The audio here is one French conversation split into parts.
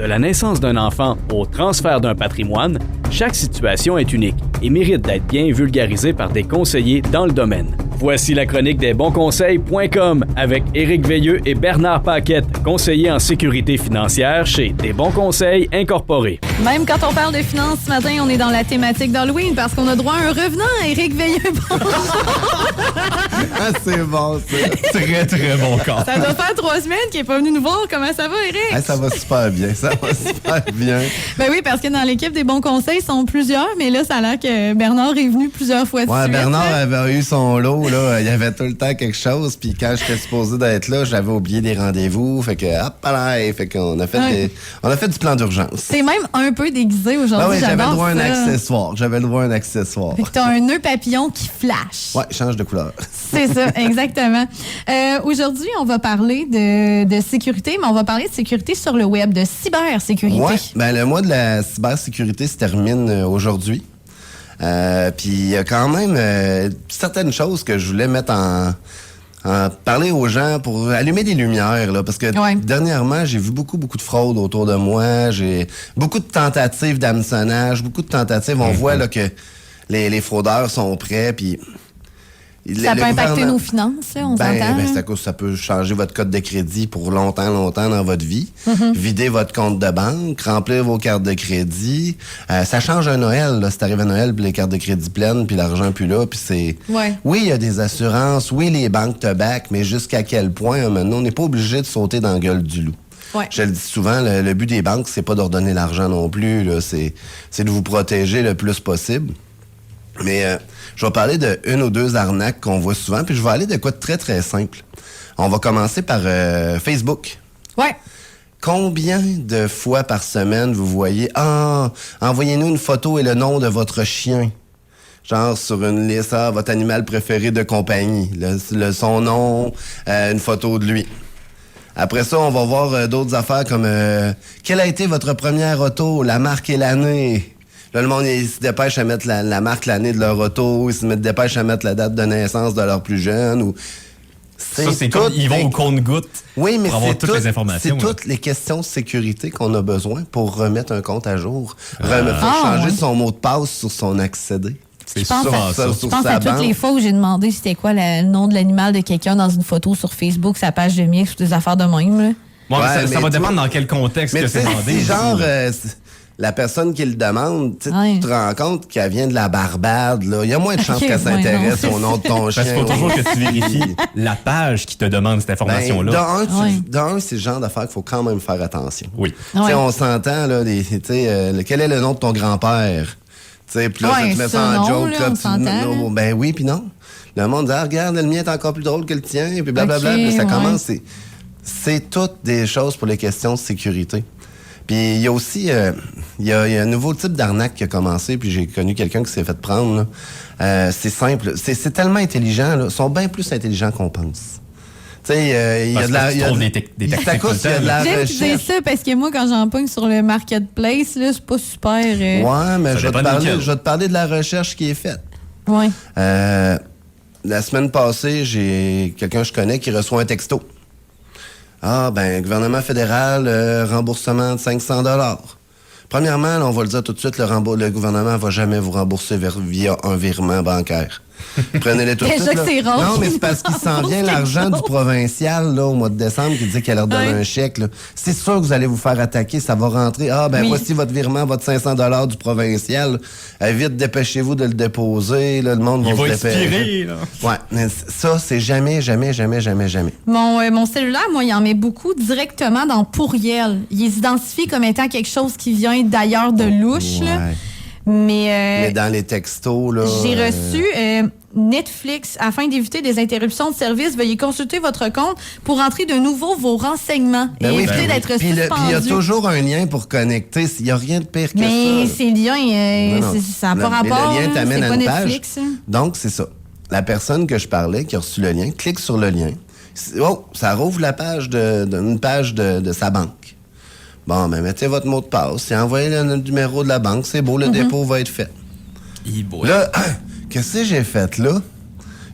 De la naissance d'un enfant au transfert d'un patrimoine, chaque situation est unique et mérite d'être bien vulgarisée par des conseillers dans le domaine. Voici la chronique des bonsconseils.com avec Éric Veilleux et Bernard Paquette, conseillers en sécurité financière chez Des Bons Conseils Incorporés. Même quand on parle de finances ce matin, on est dans la thématique d'Halloween parce qu'on a droit à un revenant, Éric Veilleux. Ah, c'est bon, ça. Très, très bon corps. Ça doit faire 3 semaines qu'il n'est pas venu nous voir. Comment ça va, Éric? Ah, ça va super bien, ça va super bien. Ben oui, parce que dans l'équipe des bons conseils, ils sont plusieurs, mais là, ça a l'air que Bernard est venu plusieurs fois de Ouais, suite. Bernard avait eu son lot, là. Il y avait tout le temps quelque chose, puis quand j'étais supposé d'être là, j'avais oublié des rendez-vous, fait que, hop là, fait qu'on a fait, on a fait du plan d'urgence. C'est même un peu déguisé aujourd'hui, Ah oui, j'avais le droit à un ça. accessoire. J'avais le droit à un accessoire. Fait que t'as un nœud papillon qui flash. Ouais, change de couleur. C'est ça, exactement. Aujourd'hui, on va parler de sécurité, mais on va parler de sécurité sur le web, de cybersécurité. Ouais, ben le mois de la cybersécurité se termine aujourd'hui. Puis il y a quand même certaines choses que je voulais mettre en parler aux gens pour allumer des lumières, là, parce que dernièrement, j'ai vu beaucoup de fraudes autour de moi. J'ai beaucoup de tentatives d'hameçonnage, beaucoup de tentatives. On voit là, que les fraudeurs sont prêts, puis... Ça peut impacter nos finances, là, on s'entend. C'est à cause ça peut changer votre code de crédit pour longtemps dans votre vie. Vider votre compte de banque, remplir vos cartes de crédit. Ça change un Noël, là. Si t'arrives à Noël, puis les cartes de crédit pleines, puis l'argent plus là, puis c'est... Ouais. Oui, il y a des assurances, oui, les banques te back, mais jusqu'à quel point, maintenant, on n'est pas obligé de sauter dans la gueule du loup. Ouais. Je le dis souvent, le but des banques, c'est pas de redonner l'argent non plus, là. C'est de vous protéger le plus possible. Mais je vais parler de une ou deux arnaques qu'on voit souvent, puis je vais aller de quoi de très, très simple. On va commencer par Facebook. Ouais. Combien de fois par semaine vous voyez « Ah, envoyez-nous une photo et le nom de votre chien. » Genre sur une liste, votre animal préféré de compagnie. Son nom, une photo de lui. Après ça, on va voir d'autres affaires comme quelle a été votre première auto, la marque et l'année. Là, le monde, il se dépêche à mettre la marque, l'année de leur auto. Ils se dépêchent à mettre la date de naissance de leur plus jeune. Ou... Ça, c'est comme ils vont au compte-gouttes pour avoir toutes les informations. C'est toutes les questions de sécurité qu'on a besoin pour remettre un compte à jour. Changer son mot de passe sur son accédé. C'est Je pense sa à toutes banque. les fois où j'ai demandé c'était quoi le nom de l'animal de quelqu'un dans une photo sur Facebook, sa page de mix, ou des affaires de même. Là. Ouais, ça va dépendre dans quel contexte que c'est demandé. Si genre... la personne qui le demande, tu te rends compte qu'elle vient de la Barbade, là. Il y a moins de chances qu'elle s'intéresse au nom de ton chien. Parce qu'il faut toujours que tu vérifies la page qui te demande cette information-là. D'un, c'est le genre d'affaires qu'il faut quand même faire attention. Oui. On s'entend, là, quel est le nom de ton grand-père? Puis là, tu te mets ça en joke. Ben oui, puis non. Le monde dit, regarde, le mien est encore plus drôle que le tien, puis blablabla. Puis ça commence. C'est toutes des choses pour les questions de sécurité. Puis il y a aussi il y a un nouveau type d'arnaque qui a commencé, puis j'ai connu quelqu'un qui s'est fait prendre. C'est simple. C'est tellement intelligent. Là. Ils sont bien plus intelligents qu'on pense. Tu sais, il y a de la... des techniques. C'est à cause qu'il y a de la J'aime que tu dises ça parce que moi, quand j'en pogne sur le marketplace, là, c'est pas super... Ouais, mais je vais te parler de la recherche qui est faite. Ouais. La semaine passée, j'ai quelqu'un que je connais qui reçoit un texto. Gouvernement fédéral, remboursement de 500 $. Premièrement, là, on va le dire tout de suite, le gouvernement ne va jamais vous rembourser via un virement bancaire. Prenez-les tout de suite. Déjà que c'est rare. Non, mais c'est parce qu'il s'en vient l'argent du provincial là, au mois de décembre qui dit qu'elle leur donne un chèque. Là. C'est sûr que vous allez vous faire attaquer, ça va rentrer. Voici votre virement, votre 500 $ du provincial. Vite, dépêchez-vous de le déposer. Là, le monde va se dépêcher. Ouais, mais ça, c'est jamais. Mon cellulaire, moi, il en met beaucoup directement dans pourriel. Il les identifie comme étant quelque chose qui vient d'ailleurs de louche. Ouais. Là. Mais dans les textos, là... J'ai reçu Netflix. Afin d'éviter des interruptions de service, veuillez consulter votre compte pour entrer de nouveau vos renseignements et éviter d'être suspendu. Puis il y a toujours un lien pour connecter. Il n'y a rien de pire que ça. Mais ces liens, ça n'a pas rapport. Le lien t'amène à une Netflix, page. Donc, c'est ça. La personne que je parlais, qui a reçu le lien, clique sur le lien. Ça rouvre la page une page de sa banque. Bon, mettez votre mot de passe et envoyez le numéro de la banque. C'est beau, le dépôt va être fait. Là, qu'est-ce que j'ai fait là?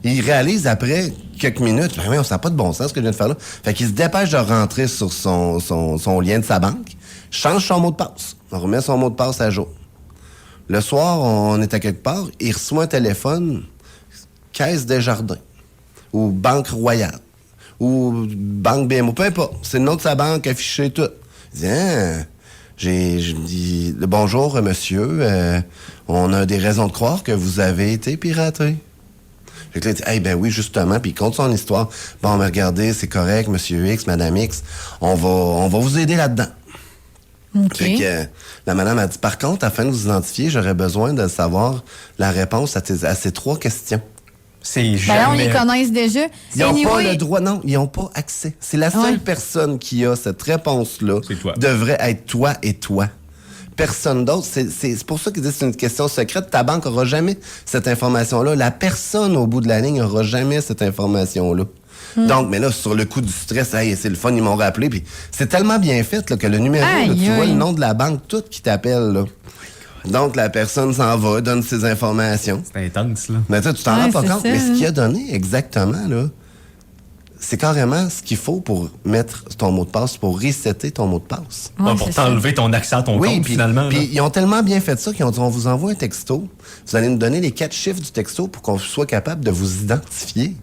Il réalise après quelques minutes, ça n'a pas de bon sens ce que je viens de faire là. Fait qu'il se dépêche de rentrer sur son lien de sa banque. change son mot de passe. On remet son mot de passe à jour. Le soir, on est à quelque part, il reçoit un téléphone, Caisse Desjardins, ou Banque Royale, ou Banque BMO, peu importe. C'est le nom de sa banque affiché, tout. Il dit, je dis, bonjour, monsieur, on a des raisons de croire que vous avez été piraté. Fait que là, il dit, ben oui, justement, puis il compte son histoire. Bon, mais regardez, c'est correct, monsieur X, madame X, on va vous aider là-dedans. Okay. Fait que la madame a dit, par contre, afin de vous identifier, j'aurais besoin de savoir la réponse à ces 3 questions. C'est jamais... on les connaisse déjà. Ils n'ont pas le droit, non, ils n'ont pas accès. C'est la seule personne qui a cette réponse-là. C'est toi. Devrait être toi et toi. Personne d'autre. C'est pour ça qu'ils disent que c'est une question secrète. Ta banque n'aura jamais cette information-là. La personne au bout de la ligne n'aura jamais cette information-là. Donc, mais là, sur le coup du stress, c'est le fun, ils m'ont rappelé. Puis c'est tellement bien fait là, que le numéro, là, tu vois le nom de la banque, tout qui t'appelle. Là. Donc, la personne s'en va, donne ses informations. C'est intense, là. Mais tu t'en rends pas compte. Mais ce qu'il a donné exactement, là, c'est carrément ce qu'il faut pour mettre ton mot de passe, pour resetter ton mot de passe. Pour t'enlever ton accès à ton compte, finalement. Puis ils ont tellement bien fait ça qu'ils ont dit, on vous envoie un texto. Vous allez nous donner les 4 chiffres du texto pour qu'on soit capable de vous identifier.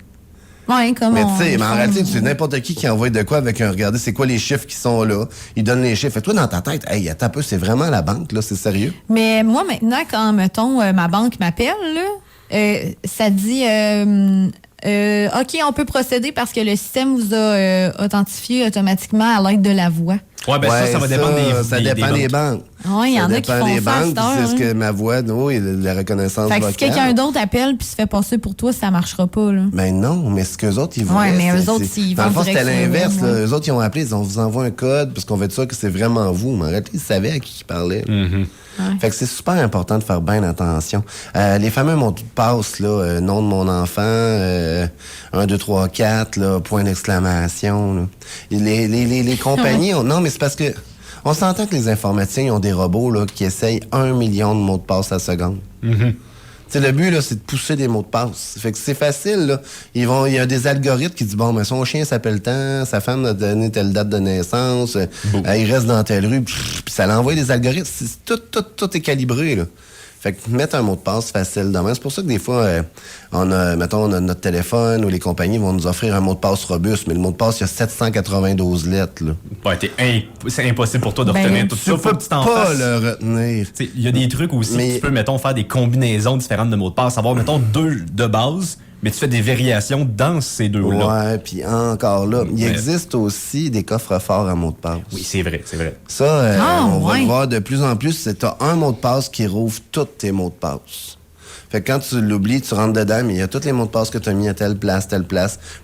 Oui, comment. Mais tu sais, en réalité, c'est n'importe qui envoie de quoi avec un regardez, c'est quoi les chiffres qui sont là. Il donne les chiffres. Et toi, dans ta tête, hey, attends un peu, c'est vraiment la banque, là, c'est sérieux. Mais moi, maintenant, quand, mettons, ma banque m'appelle, là, ça dit OK, on peut procéder parce que le système vous a authentifié automatiquement à l'aide de la voix. Ouais, ben ça va dépendre des banques. Oui, il y en a qui font ça. C'est ce que ma voix, la reconnaissance vocale. Fait que si quelqu'un d'autre appelle puis se fait passer pour toi, ça marchera pas, là. Ben non, mais ce qu'eux autres, ils voulaient. Oui, mais eux autres, ils vont. Dans le fond, c'était l'inverse. Eux autres, ils ont appelé, on vous envoie un code parce qu'on veut être sûr que c'est vraiment vous. Mais en réalité, ils savaient à qui ils parlaient. Fait que c'est super important de faire bien attention. Les fameux mots de passe, là, nom de mon enfant, 1, 2, 3, 4, là, point d'exclamation. Là. Les compagnies, non, mais c'est parce que on s'entend que les informaticiens ils ont des robots là, qui essayent 1 million de mots de passe à seconde. Le but, là, c'est de pousser des mots de passe. Fait que c'est facile, là. Il y a des algorithmes qui disent, bon, mais son chien s'appelle tant, sa femme a donné telle date de naissance, il reste dans telle rue, puis ça l'envoie des algorithmes. Tout est calibré, là. Fait que mettre un mot de passe facile demain. C'est pour ça que des fois, on a notre téléphone ou les compagnies vont nous offrir un mot de passe robuste, mais le mot de passe, il y a 792 lettres. Là. Ouais, c'est impossible pour toi de retenir tout ça. Tu peux pas le retenir. Il y a des trucs aussi que tu peux, mettons, faire des combinaisons différentes de mots de passe. Avoir, mettons, 2 de base, mais tu fais des variations dans ces 2-là. Ouais, puis encore là, il existe aussi des coffres-forts à mots de passe. Oui, c'est vrai. Ça, on va le voir de plus en plus. Tu as un mot de passe qui rouvre tous tes mots de passe. Fait que quand tu l'oublies, tu rentres dedans, mais il y a tous les mots de passe que tu as mis à telle place.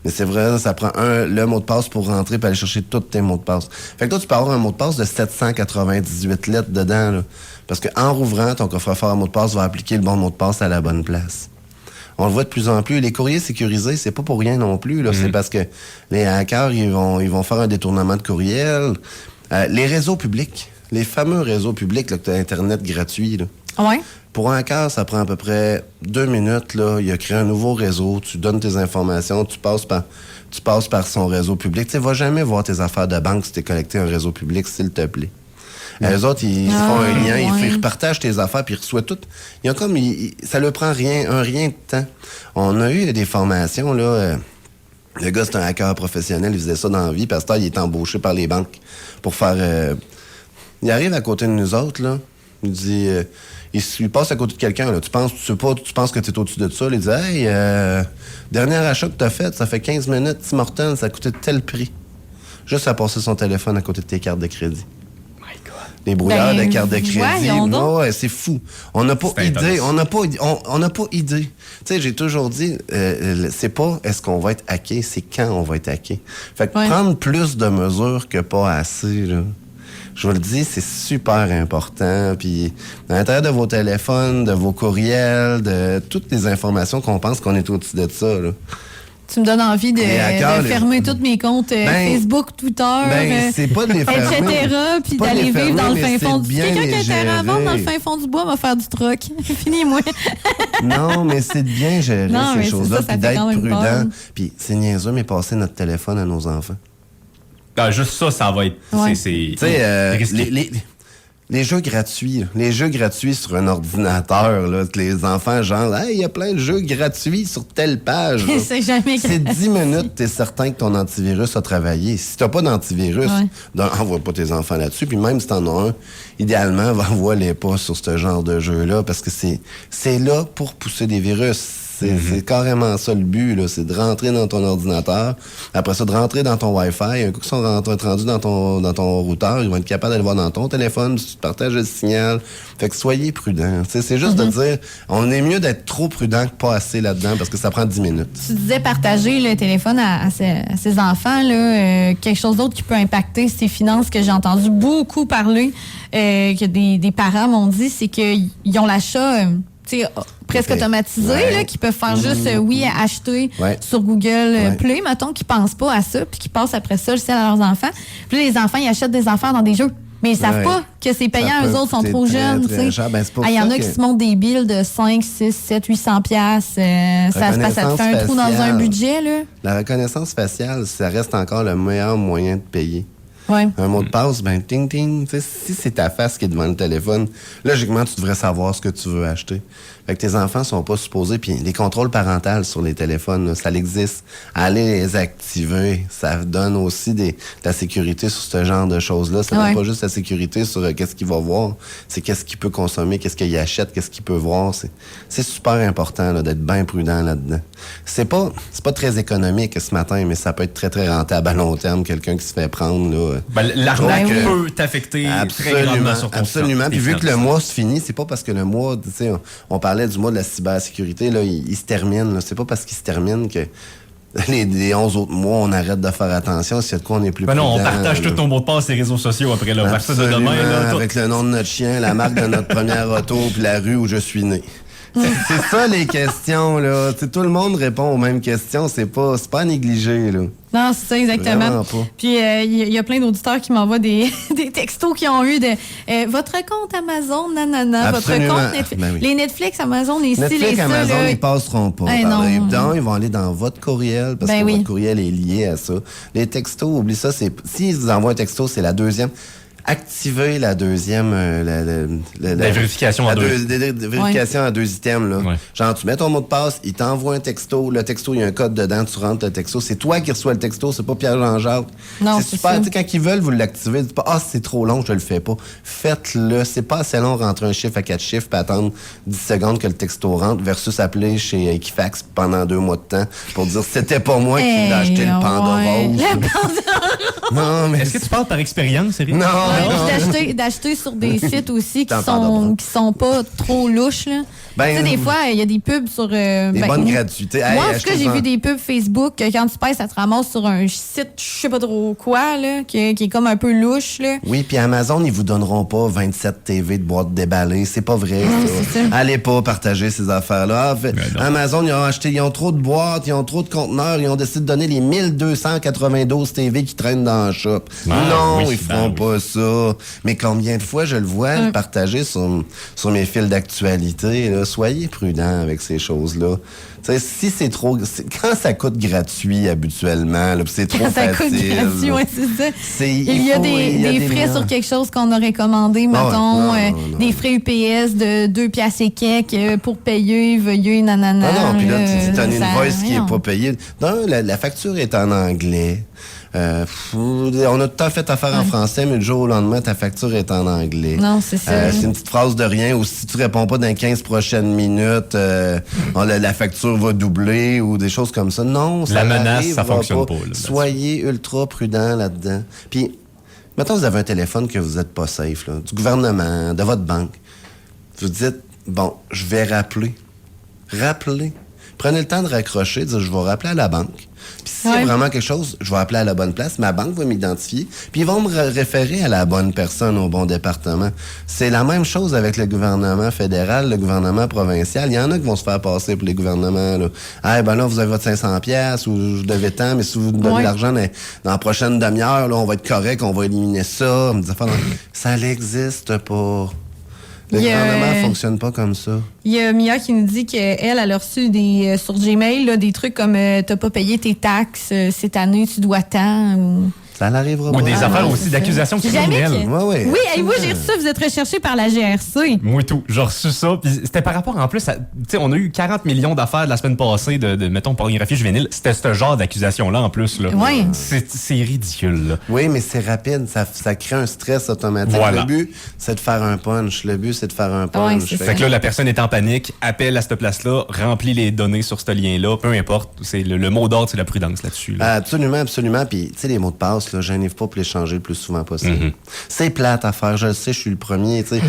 Mais c'est vrai, ça prend le mot de passe pour rentrer et aller chercher tous tes mots de passe. Fait que toi, tu peux avoir un mot de passe de 798 lettres dedans, là, parce qu'en rouvrant, ton coffre-fort à mot de passe va appliquer le bon mot de passe à la bonne place. On le voit de plus en plus. Les courriers sécurisés, c'est pas pour rien non plus. Là. C'est parce que les hackers, ils vont faire un détournement de courriel. Les réseaux publics, les fameux réseaux publics, là, que tu as Internet gratuit. Là. Ouais. Pour un hacker, ça prend à peu près 2 minutes. Là. Il a créé un nouveau réseau. Tu donnes tes informations. Tu passes par son réseau public. Tu ne vas jamais voir tes affaires de banque si tu es connecté à un réseau public, s'il te plaît. Eux autres, ils font un lien, ils repartagent tes affaires, puis ils reçoivent tout. Ça leur prend un rien de temps. On a eu des formations, là. Le gars, c'est un hacker professionnel, il faisait ça dans la vie, parce qu'il est embauché par les banques pour faire... il arrive à côté de nous autres, là. Il dit... il passe à côté de quelqu'un, là. Tu penses que tu es au-dessus de ça. Il dit, hey, dernier achat que tu as fait, ça fait 15 minutes, Tim Hortons, ça a coûté tel prix. Juste à passer son téléphone à côté de tes cartes de crédit. Les brouilleurs de cartes de crédit. Ouais, c'est fou. On n'a pas idée. On n'a pas idée. Tu sais, j'ai toujours dit, c'est pas est-ce qu'on va être hacké, c'est quand on va être hacké. Fait que prendre plus de mesures que pas assez, là. Je vous le dis, c'est super important. Puis, à l'intérieur de vos téléphones, de vos courriels, de toutes les informations qu'on pense qu'on est au-dessus de ça, là. Tu me donnes envie de fermer tous mes comptes Facebook, Twitter, c'est pas de les fermer, etc. Puis d'aller vivre dans le fin fond du... Quelqu'un qui a un terrain à vendre dans le fin fond du bois va faire du troc. Fini-moi. Non, mais c'est de bien gérer ces choses-là, puis d'être prudent. Puis c'est niaiseux, mais passer notre téléphone à nos enfants. Juste ça va être... Ouais. Tu sais, les jeux gratuits, sur un ordinateur, là, que les enfants, genre, hey, il y a plein de jeux gratuits sur telle page. C'est jamais gratuit. C'est 10 minutes, t'es certain que ton antivirus a travaillé. Si t'as pas d'antivirus, envoie pas tes enfants là-dessus. Puis même si t'en as un, idéalement, envoie-les pas sur ce genre de jeu-là, parce que c'est là pour pousser des virus. C'est carrément ça le but, là. C'est de rentrer dans ton ordinateur. Après ça, de rentrer dans ton Wi-Fi. Un coup qu'ils sont rendus dans ton routeur, ils vont être capables d'aller voir dans ton téléphone, tu partages le signal. Fait que soyez prudents. C'est juste de dire, on est mieux d'être trop prudent que pas assez là-dedans parce que ça prend 10 minutes. Tu disais partager le téléphone à ses enfants, là, quelque chose d'autre qui peut impacter ses finances que j'ai entendu beaucoup parler, que des parents m'ont dit, c'est qu'ils ont l'achat... presque automatisé, là, qui peuvent faire juste, acheter sur Google Play, mettons, qui pensent pas à ça, puis qui passent après ça le ciel à leurs enfants. Puis là, les enfants, ils achètent des affaires dans des jeux. Mais ils savent pas que c'est payant, eux autres sont trop jeunes. Il y en a qui se montent des billes de 5, 6, 7, 800 piastres. Ça te fait un trou dans un budget. Là. La reconnaissance faciale, ça reste encore le meilleur moyen de payer. Ouais. Un mot de passe, ting, ting. Si c'est ta face qui est devant le téléphone, logiquement, tu devrais savoir ce que tu veux acheter. Fait que tes enfants sont pas supposés. Puis les contrôles parentaux sur les téléphones, là, ça existe. Allez les activer. Ça donne aussi de la sécurité sur ce genre de choses-là. Ça donne pas juste la sécurité sur qu'est-ce qu'il va voir. C'est qu'est-ce qu'il peut consommer, qu'est-ce qu'il achète, qu'est-ce qu'il peut voir. C'est super important là, d'être bien prudent là-dedans. C'est pas très économique ce matin, mais ça peut être très, très rentable à long terme. Quelqu'un qui se fait prendre, là... l'arnaque peut t'affecter très grandement sur ton Absolument. Puis vu que le mois se finit, c'est pas parce que le mois, tu sais, on parlait du mois de la cybersécurité, là, il se termine. Là. C'est pas parce qu'il se termine que les 11 autres mois, on arrête de faire attention. S'il y a de quoi, on est plus prudent. Non, on partage tout ton mot de passe sur les réseaux sociaux après. Là, absolument, de demain, là, avec le nom de notre chien, la marque de notre première auto, puis la rue où je suis né. C'est ça les questions, là. T'sais, tout le monde répond aux mêmes questions. C'est pas à négliger, là. Non, c'est ça, exactement. Puis, il y a plein d'auditeurs qui m'envoient des textos qui ont eu de votre compte Amazon, nanana, absolument. Votre compte Netflix. Ben oui. Les Netflix, Amazon, les Netflix, les Amazon, là, ils passeront pas. Ils vont aller dans votre courriel parce que votre courriel est lié à ça. Les textos, oublie ça. S'ils vous envoient un texto, c'est la deuxième. Activer la deuxième... la vérification en deux. Vérification en 2 items. Là. Ouais. Genre, tu mets ton mot de passe, il t'envoie un texto. Le texto, il y a un code dedans, tu rentres le texto. C'est toi qui reçois le texto, c'est pas Pierre-Jean-Jacques. Non, c'est super. Quand ils veulent vous l'activer, dites pas « c'est trop long, je le fais pas ». Faites-le. C'est pas assez long rentrer un chiffre à 4 chiffres puis attendre 10 secondes que le texto rentre versus appeler chez Equifax pendant 2 mois de temps pour dire « c'était pas moi qui l'ai acheté le Panda rose ». Non, mais est-ce que tu parles par expérience, Eric? Non. D'acheter sur des sites aussi qui sont pas trop louches. Là. Tu sais, des fois, il y a des pubs sur... des bonnes gratuités. Moi, en tout cas, j'ai vu des pubs Facebook que quand tu payes, ça te ramasse sur un site, je sais pas trop quoi, là, qui est comme un peu louche. Là. Oui, puis Amazon, ils vous donneront pas 27 TV de boîtes déballées. C'est pas vrai. Ça. Allez pas partager ces affaires-là. Amazon, ils ont trop de boîtes, ils ont trop de conteneurs, ils ont décidé de donner les 1292 TV qui traînent dans le shop. Ils feront pas ça. Mais combien de fois je le vois partager sur mes fils d'actualité, là, soyez prudents avec ces choses-là. T'sais, si c'est trop... quand ça coûte gratuit habituellement, là, c'est trop facile. Ça coûte gratuit, oui, c'est ça. Il y a des frais sur quelque chose qu'on a recommandé, mettons, des frais UPS de 2 piastres et quelques pour payer, veuillez, nanana. Non, puis là, tu donnes une invoice qui n'est pas payée. Non, la facture est en anglais. On a tout à fait affaire en français, mais le jour au lendemain, ta facture est en anglais. Non, c'est ça. C'est une petite phrase de rien. Ou si tu réponds pas dans les 15 prochaines minutes, la facture va doubler ou des choses comme ça. Non, ça la menace, ça fonctionne pas. Soyez ultra prudent là-dedans. Puis, mettons, vous avez un téléphone que vous n'êtes pas safe, là, du gouvernement, de votre banque. Vous dites, bon, je vais rappeler. Rappelez. Prenez le temps de raccrocher, de dire, je vais rappeler à la banque. Puis s'il y a vraiment quelque chose, je vais appeler à la bonne place. Ma banque va m'identifier. Puis ils vont me référer à la bonne personne, au bon département. C'est la même chose avec le gouvernement fédéral, le gouvernement provincial. Il y en a qui vont se faire passer pour les gouvernements. Là. Là, vous avez votre 500$ ou je devais tant, mais si vous nous donnez l'argent dans la prochaine demi-heure, là, on va être correct, on va éliminer ça. Ça n'existe pas. Le gouvernement ne fonctionne pas comme ça. Il y a Mia qui nous dit qu'elle a reçu sur Gmail là, des trucs comme t'as pas payé tes taxes cette année, tu dois tant. Ou... Ça n'arrivera pas. Ou des affaires aussi d'accusations criminelles. Oui, moi, j'ai reçu ça. Vous êtes recherché par la GRC. Moi, tout. J'ai reçu ça. Puis c'était par rapport, en plus, tu sais, on a eu 40 millions d'affaires de la semaine passée de mettons, pornographie juvénile. C'était ce genre d'accusation-là, en plus. Là. Oui. C'est ridicule, là. Oui, mais c'est rapide. Ça crée un stress automatique. Voilà. Le but, c'est de faire un punch. Fait que là, la personne est en panique, appelle à cette place-là, remplit les données sur ce lien-là, peu importe. C'est le mot d'ordre, c'est la prudence là-dessus. Là. Absolument. Puis, tu sais, les mots de passe, là, gênez-vous pas pour les changer le plus souvent possible. C'est plate à faire. Je le sais, je suis le premier. Tu sais,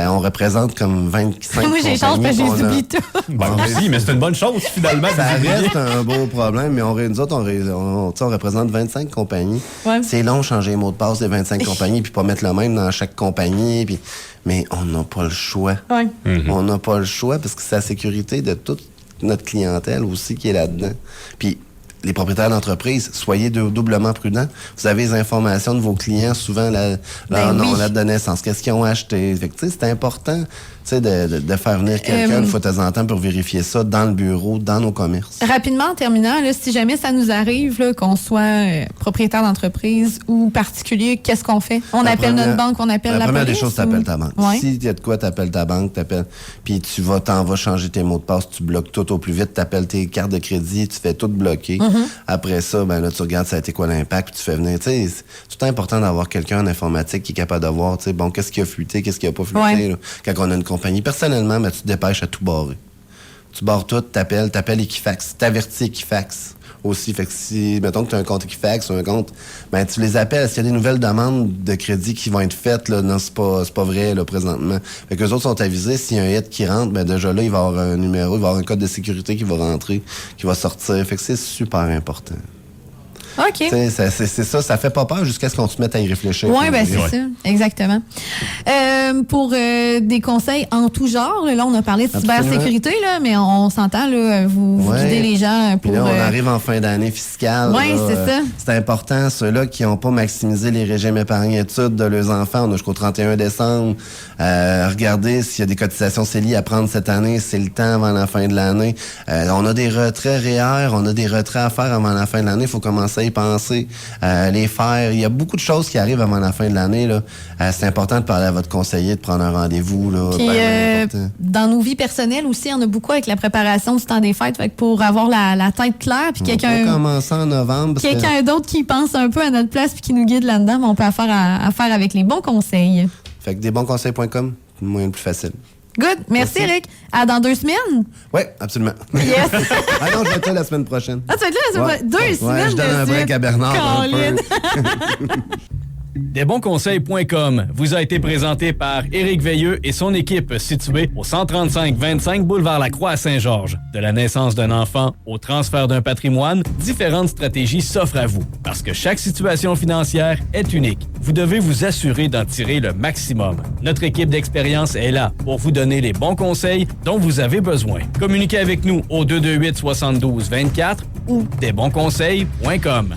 on représente comme 25 Moi, j'ai changé parce que j'ai oublié tout. Ben, aussi, mais c'est une bonne chose, finalement. Ça reste un beau problème, mais nous autres, on représente 25 compagnies. Ouais. C'est long de changer les mots de passe des 25 compagnies, puis pas mettre le même dans chaque compagnie. Puis... Mais on n'a pas le choix. Ouais. On n'a pas le choix parce que c'est la sécurité de toute notre clientèle aussi qui est là-dedans. Puis, les propriétaires d'entreprise, soyez doublement prudents. Vous avez les informations de vos clients, souvent leur nom, date de naissance, qu'est-ce qu'ils ont acheté. Fait que, c'est important de faire venir quelqu'un une fois de temps en temps pour vérifier ça dans le bureau, dans nos commerces. Rapidement, en terminant, là, si jamais ça nous arrive, là, qu'on soit propriétaire d'entreprise ou particulier, qu'est-ce qu'on fait? On appelle notre banque, on appelle la police? La première des choses, tu appelles ta banque. Ouais. Si il y a de quoi, tu appelles ta banque, puis t'en vas changer tes mots de passe, tu bloques tout au plus vite, tu appelles tes cartes de crédit, tu fais tout bloquer. Après ça, ben là, tu regardes ça a été quoi l'impact, puis tu fais venir. C'est tout important d'avoir quelqu'un en informatique qui est capable de voir, bon, qu'est-ce qui a fuité, qu'est-ce qui a pas fuité. Là, quand on a une compagnie. Personnellement, ben, tu te dépêches à tout barrer. Tu barres tout, t'appelles Equifax, t'avertis Equifax aussi. Fait que si, mettons que tu as un compte Equifax ou un compte, ben tu les appelles. S'il y a des nouvelles demandes de crédit qui vont être faites, là, non, c'est pas vrai, là, présentement. Fait que les autres sont avisés. S'il y a un hit qui rentre, ben déjà là, il va y avoir un numéro, il va y avoir un code de sécurité qui va rentrer, qui va sortir. Fait que c'est super important. OK. C'est ça fait pas peur jusqu'à ce qu'on se mette à y réfléchir. Oui, ben c'est ça, exactement. Pour des conseils en tout genre, là, on a parlé de cybersécurité, là, mais on s'entend, là, vous guidez les gens pour... Puis là, on arrive en fin d'année fiscale. Oui, c'est ça. C'est important, ceux-là qui n'ont pas maximisé les régimes épargne-études de leurs enfants. On a jusqu'au 31 décembre. Regardez s'il y a des cotisations CELI à prendre cette année. C'est le temps avant la fin de l'année. On a des retraits REER, on a des retraits à faire avant la fin de l'année. Il faut commencer à y penser, les faire. Il y a beaucoup de choses qui arrivent avant la fin de l'année. Là. C'est important de parler à votre conseiller, de prendre un rendez-vous. Là. Puis, dans nos vies personnelles aussi, on a beaucoup avec la préparation du temps des fêtes. Fait que pour avoir la tête claire, puis quelqu'un... On peut commencer en novembre. Quelqu'un d'autre qui pense un peu à notre place puis qui nous guide là-dedans, mais on peut faire affaire avec les bons conseils. Fait que desbonsconseils.com, c'est le moyen le plus facile. Good. Merci, Eric. À dans 2 semaines? Oui, absolument. Yes. Ah non, je vais être là la semaine prochaine. Ah, tu vas être là la semaine prochaine? 2 semaines? Je donne un break à Bernard. Desbonsconseils.com vous a été présenté par Éric Veilleux et son équipe située au 135-25 boulevard Lacroix à Saint-Georges. De la naissance d'un enfant au transfert d'un patrimoine, différentes stratégies s'offrent à vous. Parce que chaque situation financière est unique. Vous devez vous assurer d'en tirer le maximum. Notre équipe d'expérience est là pour vous donner les bons conseils dont vous avez besoin. Communiquez avec nous au 228-72-24 ou desbonsconseils.com.